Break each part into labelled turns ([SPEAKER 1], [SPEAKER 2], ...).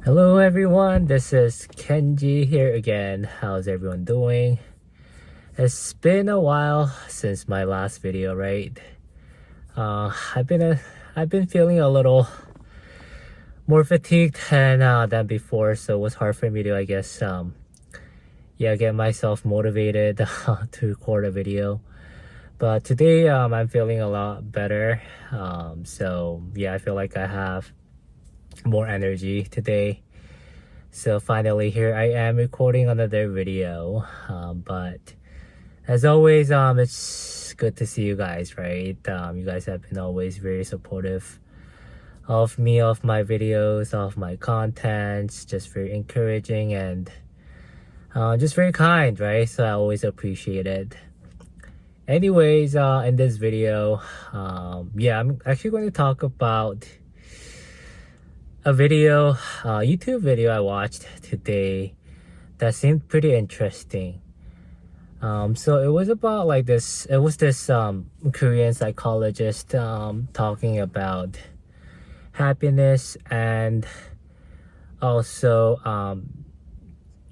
[SPEAKER 1] Hello everyone, this is Kenji here again. How's everyone doing? It's been a while since my last video, right? Uh, I've been a, I've been feeling a little more fatigued than before, so it was hard for me to get myself motivated to record a video. But today I'm feeling a lot better. I feel like I have more energy today. So finally here I am recording another video. But as always, it's good to see you guys, right? You guys have been always very supportive of me, of my videos, of my contents, just very encouraging and just very kind, right? So I always appreciate it. Anyways, in this video, I'm actually going to talk about a YouTube video I watched today that seemed pretty interesting. So it was about this Korean psychologist talking about happiness, and also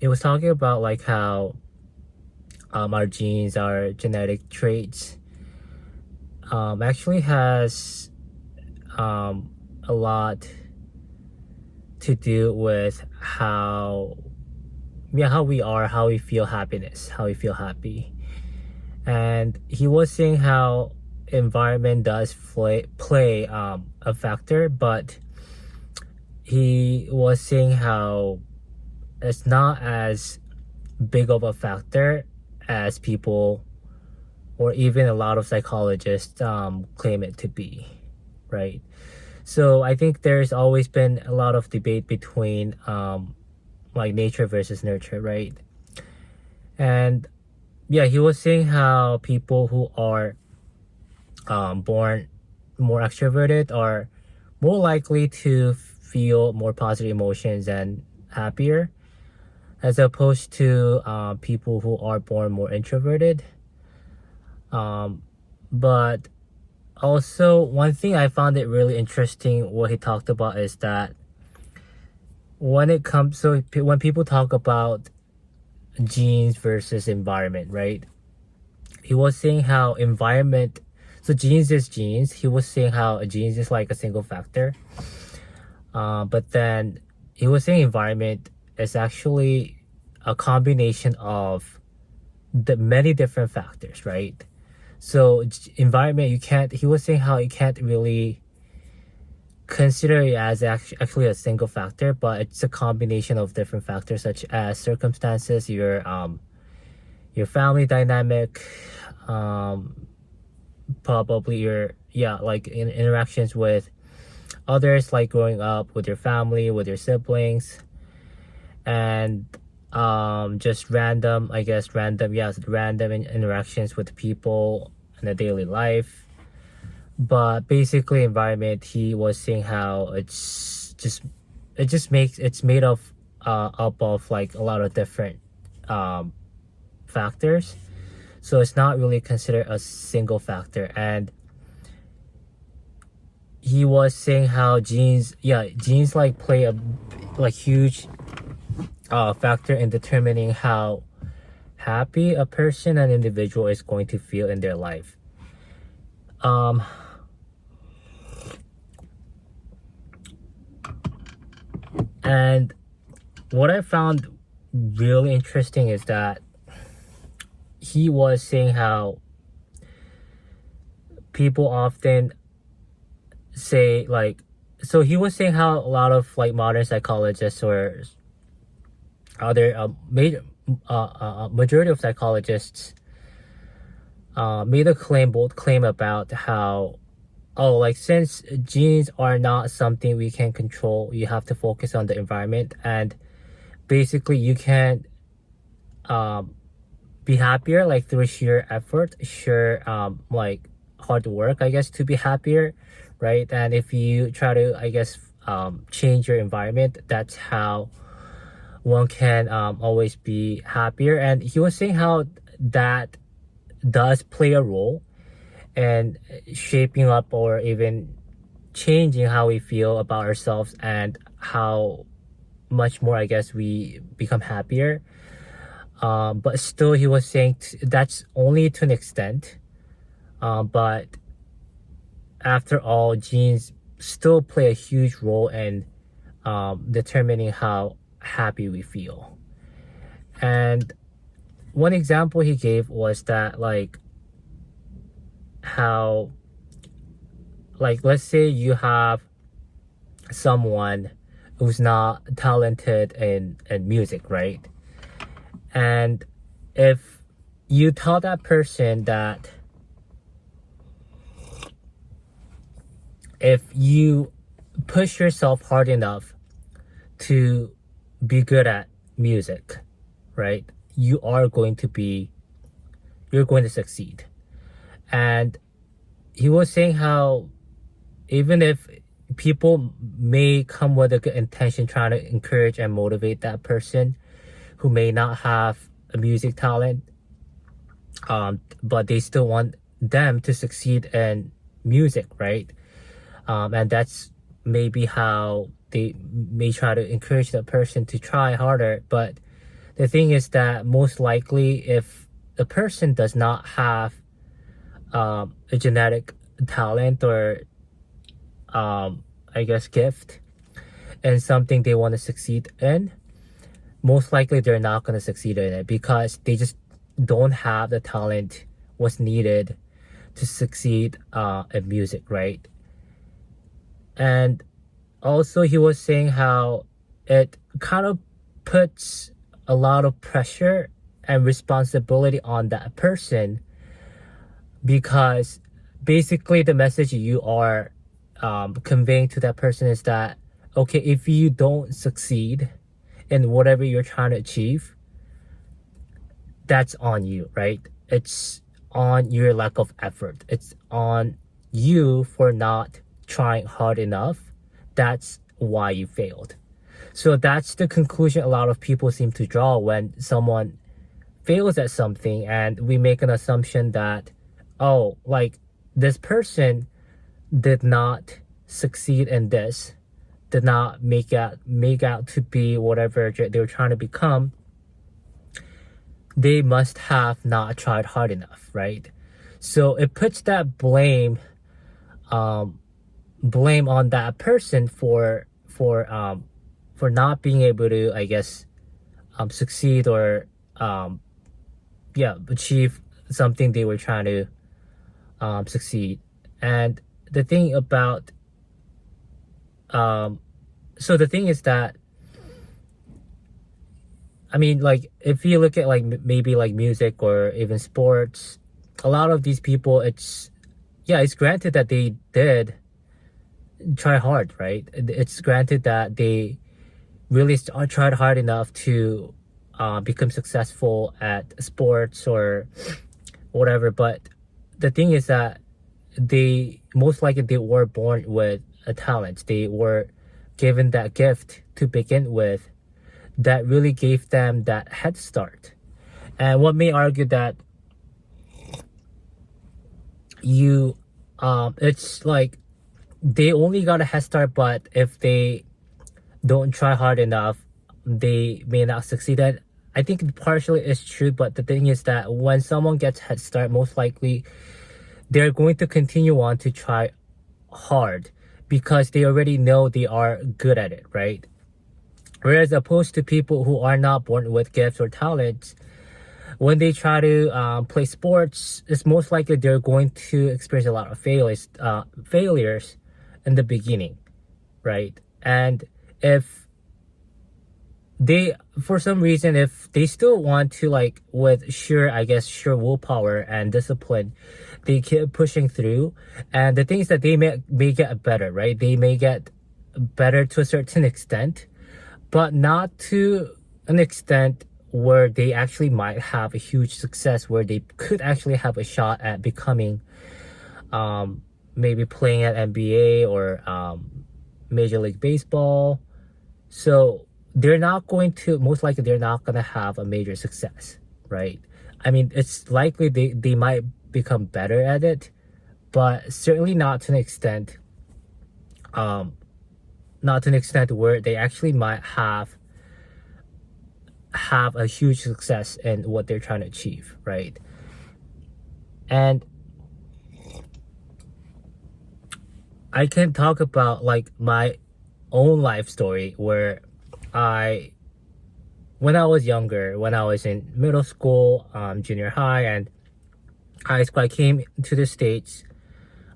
[SPEAKER 1] it was talking about like how our genes, our genetic traits actually has a lot to do with how we are, how we feel happiness, how we feel happy. And he was saying how environment does play a factor, but he was saying how it's not as big of a factor as people, or even a lot of psychologists claim it to be, right? So I think there's always been a lot of debate between like nature versus nurture, right? And he was saying how people who are born more extroverted are more likely to feel more positive emotions and happier, as opposed to people who are born more introverted. But also, one thing I found it really interesting what he talked about is that when people talk about genes versus environment, right? He was saying how genes is genes. He was saying how genes is like a single factor. But then he was saying environment is actually a combination of the many different factors, right? So environment, he was saying how you can't really consider it as actually a single factor, but it's a combination of different factors such as circumstances, your family dynamic, probably your interactions with others, like growing up with your family, with your siblings, and just random interactions with people in a daily life. But basically environment, he was saying how it's made of up of like a lot of different factors, so it's not really considered a single factor. And he was saying how genes like play a huge factor in determining how happy a person, an individual, is going to feel in their life. And what I found really interesting is that he was saying how people often say he was saying how a lot of like modern psychologists or other majority of psychologists made a bold claim about how, since genes are not something we can control, you have to focus on the environment, and basically you can't be happier like through sheer effort, hard work, I guess, to be happier, right? And if you try to change your environment, that's how one can always be happier. And he was saying how that does play a role in shaping up or even changing how we feel about ourselves and how much more, I guess, we become happier. But still, he was saying that's only to an extent. But after all, genes still play a huge role in determining how happy we feel. And one example he gave was that, like, how, like, let's say you have someone who's not talented in music, right? And if you tell that person that if you push yourself hard enough to be good at music, right, you're going to succeed. And he was saying how even if people may come with a good intention trying to encourage and motivate that person who may not have a music talent, but they still want them to succeed in music, right? And that's maybe how they may try to encourage that person to try harder. But the thing is that most likely, if the person does not have a genetic talent or I guess gift and something they want to succeed in, most likely they're not going to succeed in it because they just don't have the talent what's needed to succeed in music, right? And also he was saying how it kind of puts a lot of pressure and responsibility on that person, because basically the message you are conveying to that person is that, okay, if you don't succeed in whatever you're trying to achieve, that's on you, right? It's on your lack of effort. It's on you for not trying hard enough. That's why you failed. So that's the conclusion a lot of people seem to draw when someone fails at something, and we make an assumption that, oh, like, this person did not succeed in this, did not make out to be whatever they were trying to become. They must have not tried hard enough, right? So it puts that blame on that person for not being able to, I guess, succeed or achieve something they were trying to succeed. And the thing about so the thing is that, I mean, like, if you look at, like, maybe like music or even sports, a lot of these people, it's granted that they did try hard, right? It's granted that they really tried hard enough to become successful at sports or whatever. But the thing is that they most likely they were born with a talent. They were given that gift to begin with that really gave them that head start. And one may argue that it's like they only got a head start, but if they don't try hard enough, they may not succeed. And I think partially it's true, but the thing is that when someone gets head start, most likely they're going to continue on to try hard because they already know they are good at it, right? Whereas opposed to people who are not born with gifts or talents, when they try to play sports, it's most likely they're going to experience a lot of failures in the beginning, right? And if they, for some reason, if they still want to, like, with sure willpower and discipline, they keep pushing through. And the thing is that they may get better, right? They may get better to a certain extent, but not to an extent where they actually might have a huge success, where they could actually have a shot at becoming maybe playing at NBA or Major League Baseball. So most likely they're not going to have a major success, right? I mean, it's likely they might become better at it, but certainly not to an extent not to an extent where they actually might have a huge success in what they're trying to achieve, right? And I can talk about like my own life story where I when I was younger, when I was in middle school, junior high, and high school, I came to the States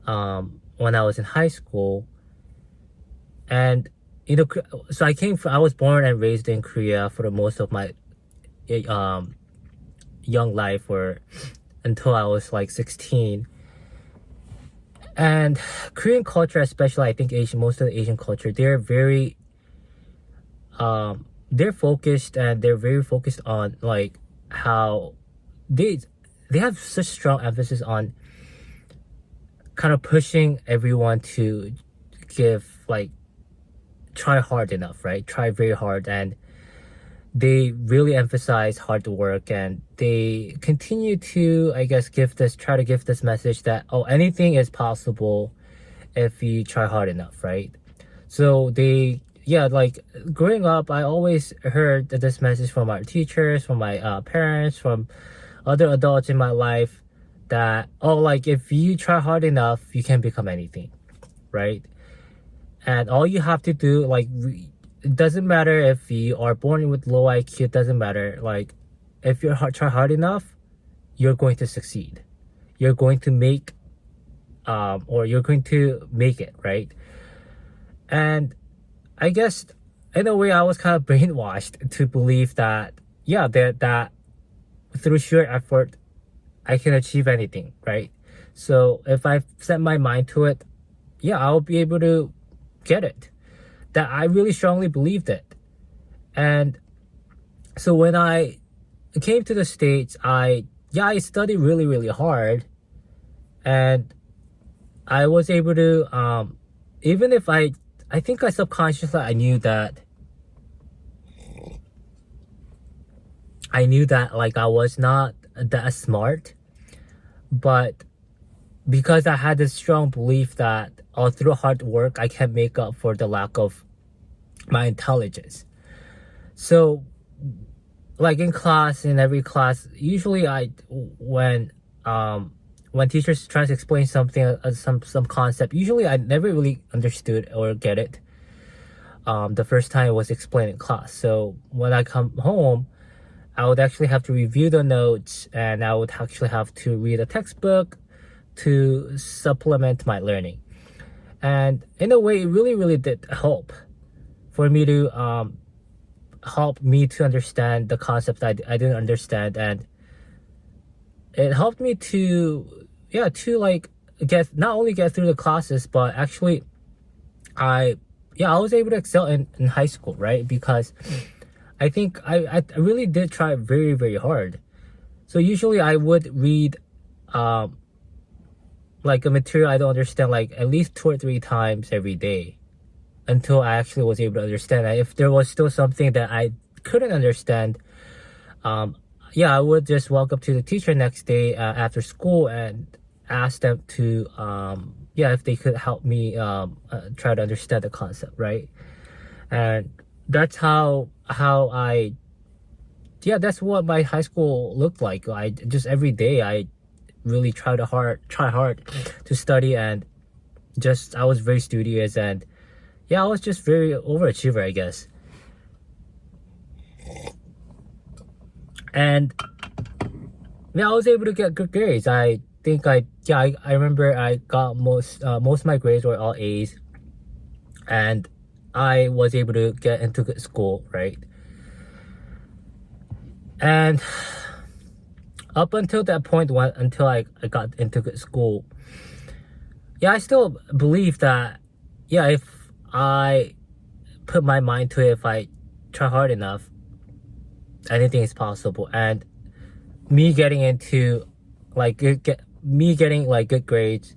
[SPEAKER 1] when I was in high school. And so I was born and raised in Korea for the most of my um, young life, or until I was like 16. And Korean culture, especially, I think most of the Asian culture, they're focused, and they're very focused on like how they they have such strong emphasis on kind of pushing everyone to give like try hard enough, right? Try very hard, and they really emphasize hard work, and they continue to, I guess, try to give this message that, oh, anything is possible if you try hard enough, right? So like growing up, I always heard this message from my teachers, from my parents, from other adults in my life, that, oh, like if you try hard enough, you can become anything, right? And all you have to do, like, it doesn't matter if you are born with low IQ, it doesn't matter. Like, if you try hard enough, you're going to succeed. You're going to make, or you're going to make it, right? And I guess in a way, I was kind of brainwashed to believe that, yeah, that through sheer effort, I can achieve anything, right? So if I set my mind to it, yeah, I'll be able to get it. That I really strongly believed it. And so when I came to the States, I studied really, really hard, and I was able to, even if I think I subconsciously I knew that like I was not that smart, but because I had this strong belief that, through hard work, I can make up for the lack of my intelligence. So, like in every class, usually when teachers try to explain something, some concept, usually I never really understood or get it. The first time it was explained in class. So when I come home, I would actually have to review the notes, and I would actually have to read a textbook to supplement my learning. And in a way, it really, really did help for me to understand the concepts I didn't understand. And it helped me to like not only get through the classes, but actually I was able to excel in high school, right? Because I think I really did try very, very hard. So usually I would read like a material I don't understand like at least 2 or 3 times every day, until I actually was able to understand it. If there was still something that I couldn't understand, I would just walk up to the teacher next day after school and ask them to if they could help me try to understand the concept, right? And that's how that's what my high school looked like. I just every day I really try hard to study, and just I was very studious, and I was just very overachiever, I guess. And I was able to get good grades. I think I remember I got most of my grades were all A's, and I was able to get into good school, right? And up until that point, until I got into good school, I still believe that, if I put my mind to it, if I try hard enough, anything is possible. And me getting into getting like good grades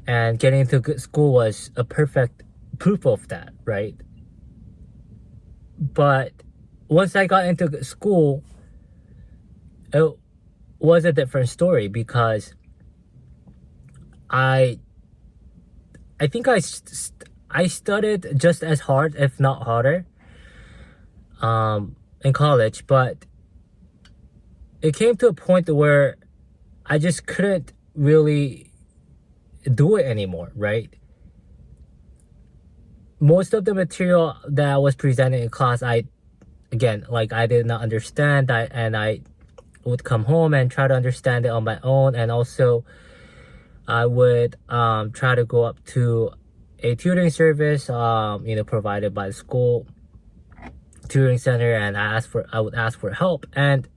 [SPEAKER 1] and getting into good school was a perfect proof of that, right? But once I got into good school, it was a different story, because I think I studied just as hard, if not harder, in college, but it came to a point where I just couldn't really do it anymore, right? Most of the material that I was presenting in class, I did not understand. I would come home and try to understand it on my own, and also I would try to go up to a tutoring service, provided by the school tutoring center, and I would ask for help, and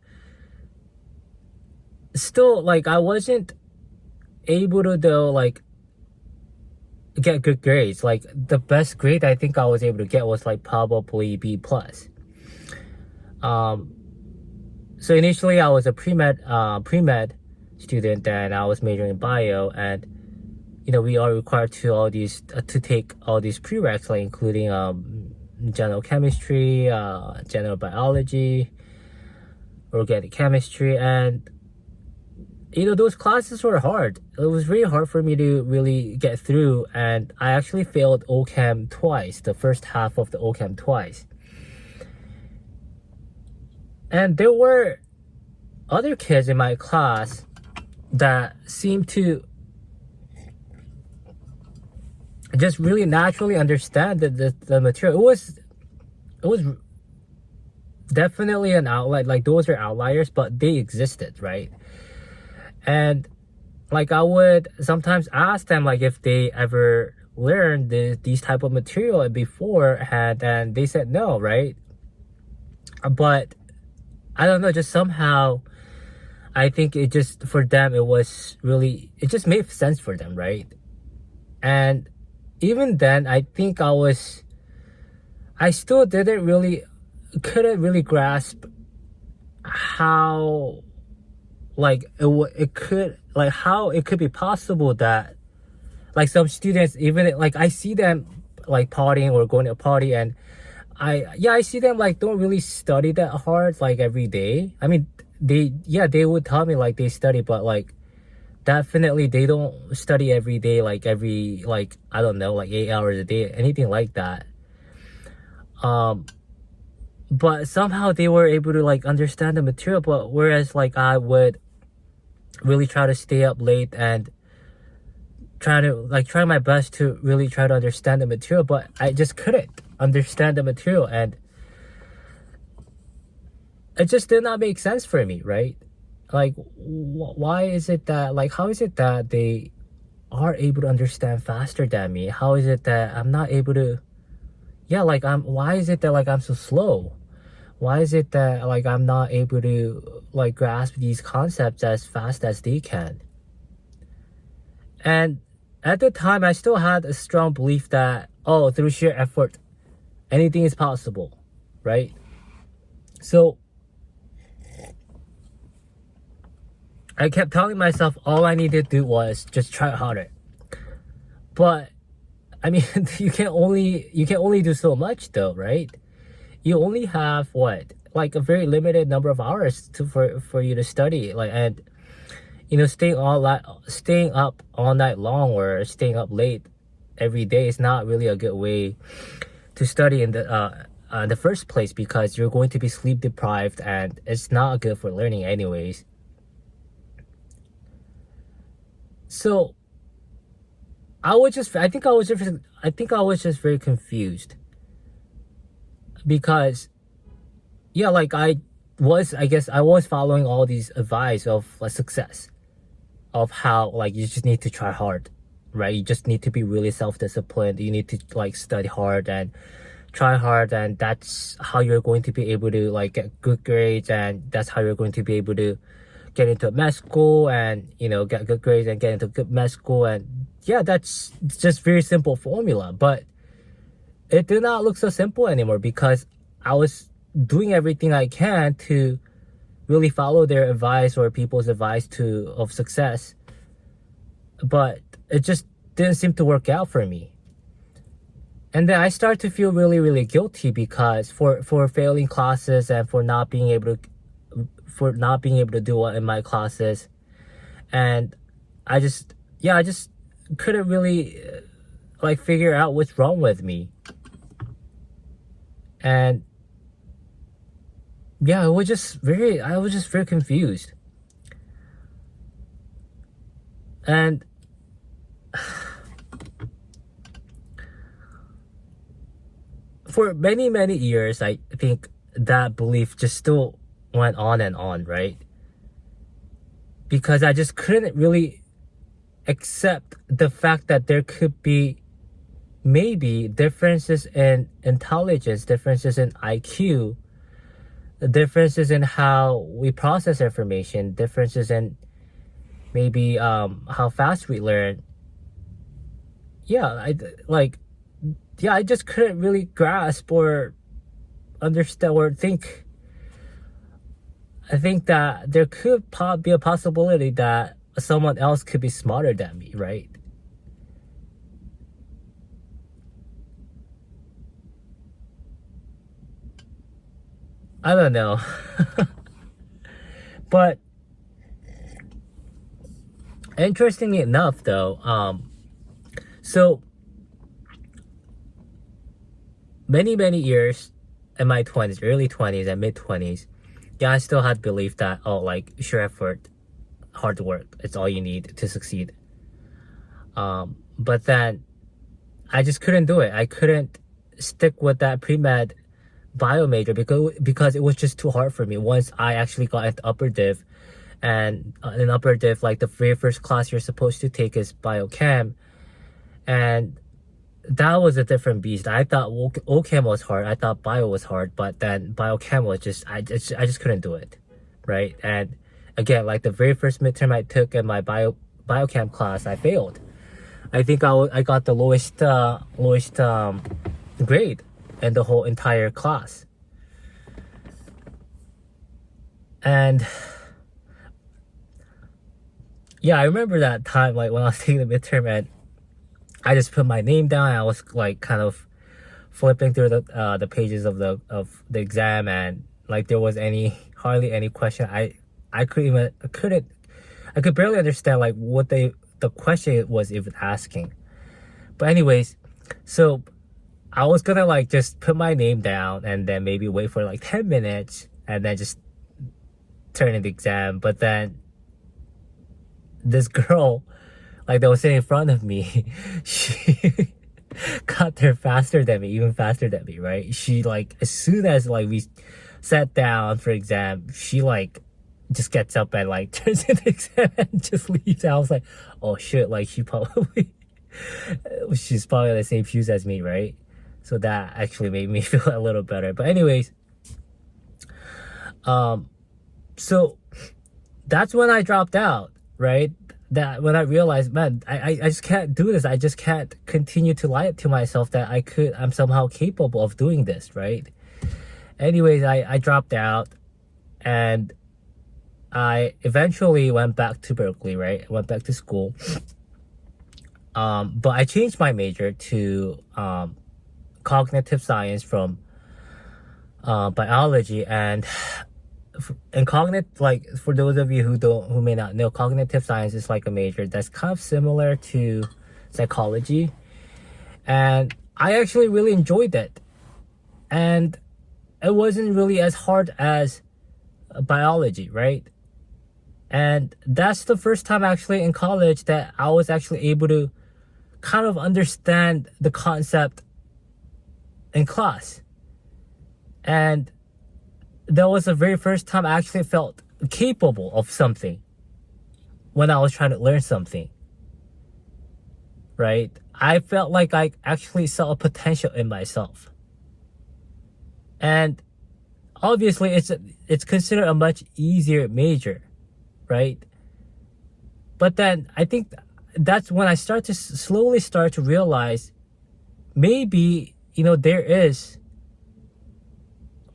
[SPEAKER 1] still, like, I wasn't able to, though, like, get good grades. Like, the best grade I think I was able to get was like probably B plus. So initially I was a pre-med student, and I was majoring in bio, and we are required to take all these prereqs, like including general chemistry, general biology, organic chemistry, and those classes were hard. It was really hard for me to really get through, and I actually failed OChem twice, the first half of the OChem twice. And there were other kids in my class that seemed to just really naturally understand the material. It was definitely an outlier. Like, those are outliers, but they existed, right? And like, I would sometimes ask them, like, if they ever learned these type of material beforehand, and they said no, right? But I don't know, just somehow I think it just, for them, it just made sense for them, right? And even then, I think I still couldn't really grasp how, like, how it could be possible that, like, some students, even, like, I see them like partying or going to a party, and I see them, like, don't really study that hard, like, every day. I mean, they would tell me, like, they study, but, like, definitely they don't study every day, like, I don't know, like 8 hours a day, anything like that. But somehow they were able to, like, understand the material, but whereas, like, I would really try to stay up late and try my best to really try to understand the material, but I just couldn't understand the material, and it just did not make sense for me, right? Like, why is it that, like, how is it that they are able to understand faster than me? How is it that I'm not able to, why is it that, like, I'm so slow? Why is it that, like, I'm not able to, like, grasp these concepts as fast as they can? And at the time, I still had a strong belief that, through sheer effort, anything is possible, right? So I kept telling myself all I needed to do was just try harder. But I mean, you can only do so much, though, right? You only have like a very limited number of hours for you to study, like, and staying up all night long or staying up late every day is not really a good way to study in the first place, because you're going to be sleep deprived, and it's not good for learning anyways. So I think I was just very confused, because I guess I was following all these advice of success, of how, like, you just need to try hard, right? You just need to be really self-disciplined. You need to, like, study hard and try hard, and that's how you're going to be able to, like, get good grades, and that's how you're going to be able to get into a med school and get good grades and get into good med school. And that's just very simple formula, but it did not look so simple anymore, because I was doing everything I can to really follow their advice or people's advice of success, but it just didn't seem to work out for me. And then I started to feel really, really guilty, because for failing classes and for not being able to do well in my classes. And I just couldn't really like figure out what's wrong with me. And yeah, I was just very confused. And for many years, I think that belief just still went on and on, right? Because I just couldn't really accept the fact that there could be maybe differences in intelligence, differences in IQ, differences in how we process information, differences in maybe how fast we learn. Yeah, I just couldn't really grasp or understand or think. I think that there could be a possibility that someone else could be smarter than me, right? I don't know. But interestingly enough, though, so many years in my 20s, early 20s and mid 20s, yeah, I still had belief that, oh, like, sheer effort, hard work, it's all you need to succeed. But then I just couldn't do it. I couldn't stick with that pre-med bio major because it was just too hard for me. Once I actually got into upper div, and in upper div, like, the very first class you're supposed to take is biochem, and that was a different beast. I thought OChem was hard. I thought bio was hard, but then biochem was I just couldn't do it, right? And again, like, the very first midterm I took in my biochem class, I failed. I think I got the lowest grade in the whole entire class. And yeah, I remember that time, like, when I was taking the midterm, and I just put my name down. I was like kind of flipping through the pages of the exam, and like there was hardly any question. I could barely understand like what the question was even asking. But anyways, so I was gonna like just put my name down and then maybe wait for like 10 minutes and then just turn in the exam. But then this girl, like, that was sitting in front of me, she got there even faster than me, right? She, like, as soon as like we sat down for exam, she like just gets up and like turns in the exam and just leaves. I was like, oh shit, like she's probably in the same shoes as me, right? So that actually made me feel a little better. But anyways, so that's when I dropped out, right? That when I realized, man, I just can't do this. I just can't continue to lie to myself that I'm somehow capable of doing this, right? Anyways, I dropped out, and I eventually went back to Berkeley, right? I went back to school. But I changed my major to cognitive science from biology. And like, for those of you who may not know, cognitive science is like a major that's kind of similar to psychology, and I actually really enjoyed it, and it wasn't really as hard as biology, right? And that's the first time actually in college that I was actually able to kind of understand the concept in class. And that was the very first time I actually felt capable of something when I was trying to learn something, right? I felt like I actually saw a potential in myself. And obviously it's considered a much easier major, right? But then I think that's when I slowly start to realize maybe, there is,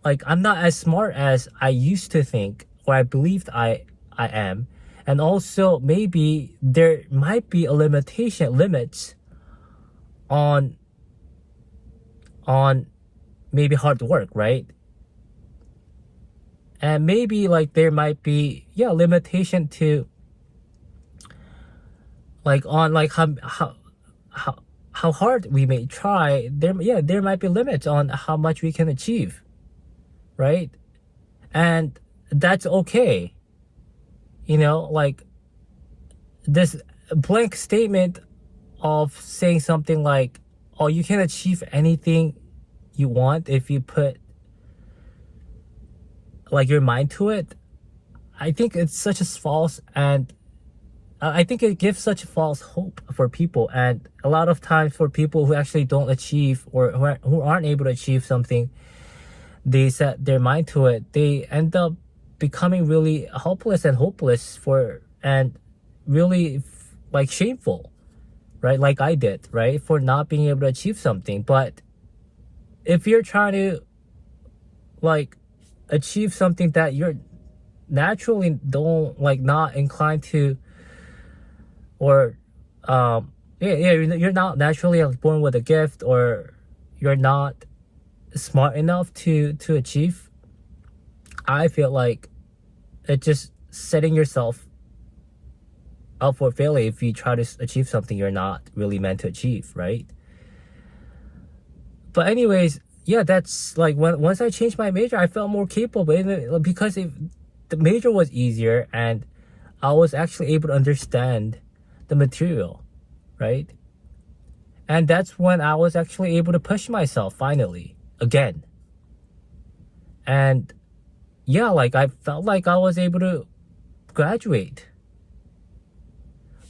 [SPEAKER 1] like, I'm not as smart as I used to think, or I believed I am. And also maybe there might be limits on maybe hard work, right? And maybe like there might be limitation to like on like how how hard we may try, there might be limits on how much we can achieve, right? And that's okay. Like this blank statement of saying something like, oh, you can achieve anything you want if you put like your mind to it. I think it's such a false, and I think it gives such false hope for people. And a lot of times for people who actually don't achieve, or who aren't able to achieve something they set their mind to it, they end up becoming really helpless and hopeless and really like shameful, right? Like I did, right? For not being able to achieve something. But if you're trying to like achieve something that you're naturally don't like, not inclined to, or you're not naturally born with a gift, or you're not smart enough to achieve, I feel like it's just setting yourself up for failure if you try to achieve something you're not really meant to achieve, right? But anyways, yeah, that's like once I changed my major, I felt more capable, because the major was easier and I was actually able to understand the material, right? And that's when I was actually able to push myself finally again. And yeah, like I felt like I was able to graduate.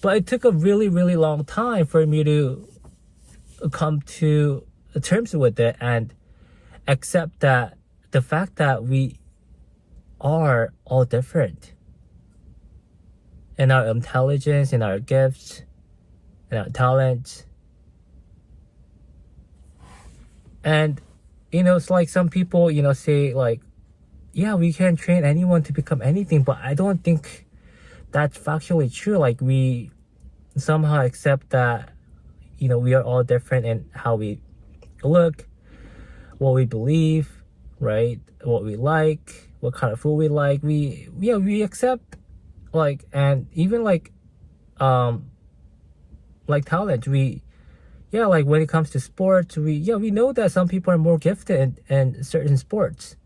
[SPEAKER 1] But it took a really, really long time for me to come to terms with it and accept that the fact that we are all different in our intelligence, in our gifts, in our talents. And it's like some people say like, yeah, we can train anyone to become anything, but I don't think that's factually true. Like we somehow accept that we are all different in how we look, what we believe, right? What we like, what kind of food we like. We accept, like, and even like talent. Like when it comes to sports, we know that some people are more gifted in certain sports,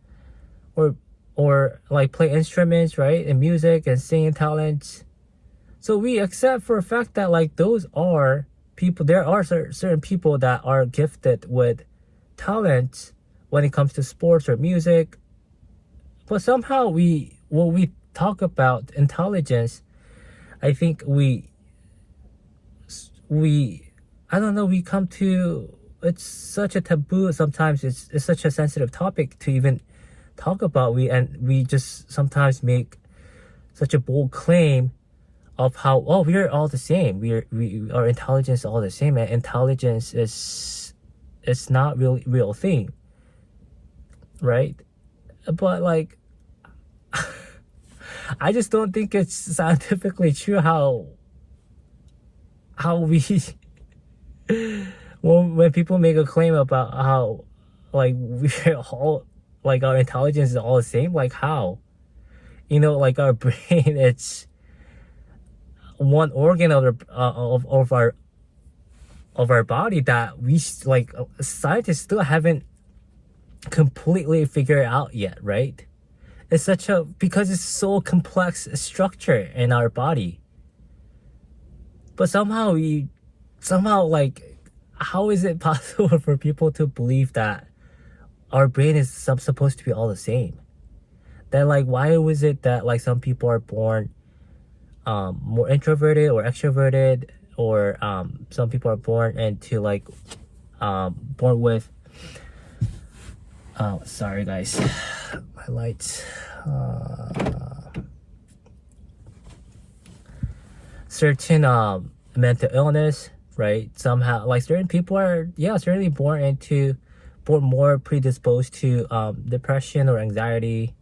[SPEAKER 1] or like play instruments, right? And music and singing talents. So we accept for a fact that like those are people, there are certain people that are gifted with talent when it comes to sports or music. But somehow when we talk about intelligence, I think we I don't know, we come to, it's such a taboo sometimes. It's such a sensitive topic to even talk about. We just sometimes make such a bold claim of how, oh, we're all the same. Our intelligence is all the same, and intelligence is not really real thing, right? But like I just don't think it's scientifically true how we when people make a claim about how like we're all, like our intelligence is all the same, like how, like our brain, it's one organ of our body that we like scientists still haven't completely figured out yet, right? It's because it's so complex structure in our body. But somehow like, how is it possible for people to believe that our brain is supposed to be all the same? Then like, why was it that like some people are born more introverted or extroverted, or some people are born into like born with sorry guys, my lights, certain mental illness, right? Somehow like certain people are certainly born more predisposed to depression or anxiety,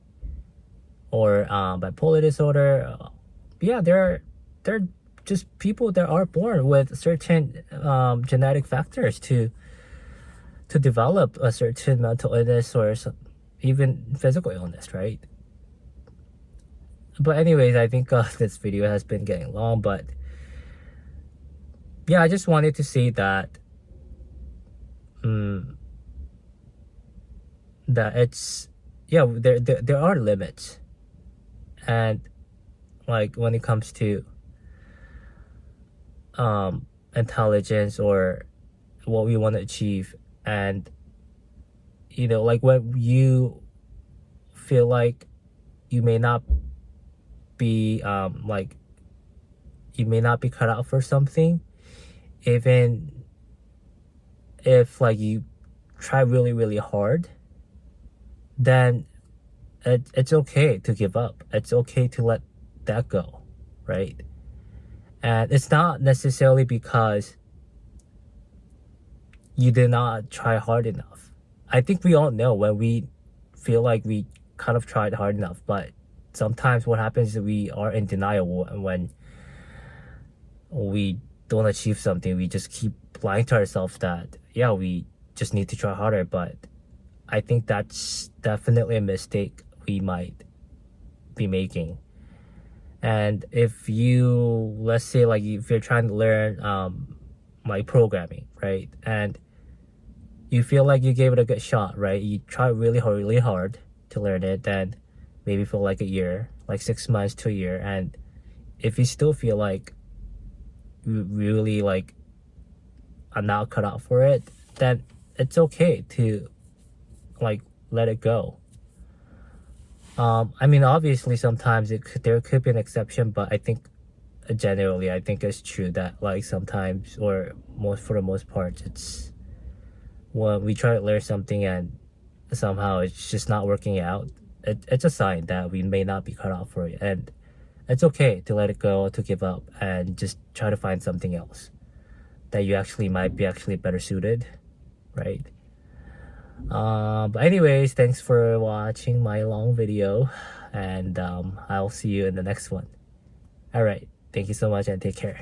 [SPEAKER 1] or bipolar disorder. There are just people that are born with certain genetic factors to develop a certain mental illness, or even physical illness, right? But anyways, I think this video has been getting long, but yeah, I just wanted to say that mm, that it's, yeah, there are limits. And like when it comes to intelligence or what we want to achieve, and like when you feel like you may not be like you may not be cut out for something, even if like you try really really hard, then it's okay to give up. It's okay to let that go, right? And it's not necessarily because you did not try hard enough. I think we all know when we feel like we kind of tried hard enough, but sometimes what happens is we are in denial when we don't achieve something. We just keep lying to ourselves that, yeah, we just need to try harder. But I think that's definitely a mistake we might be making. And if you, let's say, like if you're trying to learn like programming, right, and you feel like you gave it a good shot, right, you try really hard to learn it, then maybe for like a year, like 6 months to a year, and if you still feel like you really like are not cut out for it, then it's okay to like let it go. I mean, obviously, sometimes there could be an exception, but I think generally, I think it's true that like sometimes, or most for the most part, it's when we try to learn something and somehow it's just not working out. It's a sign that we may not be cut out for it, and it's okay to let it go, to give up, and just try to find something else that you actually might be actually better suited, right? But anyways, thanks for watching my long video, and I'll see you in the next one. All right, thank you so much and take care.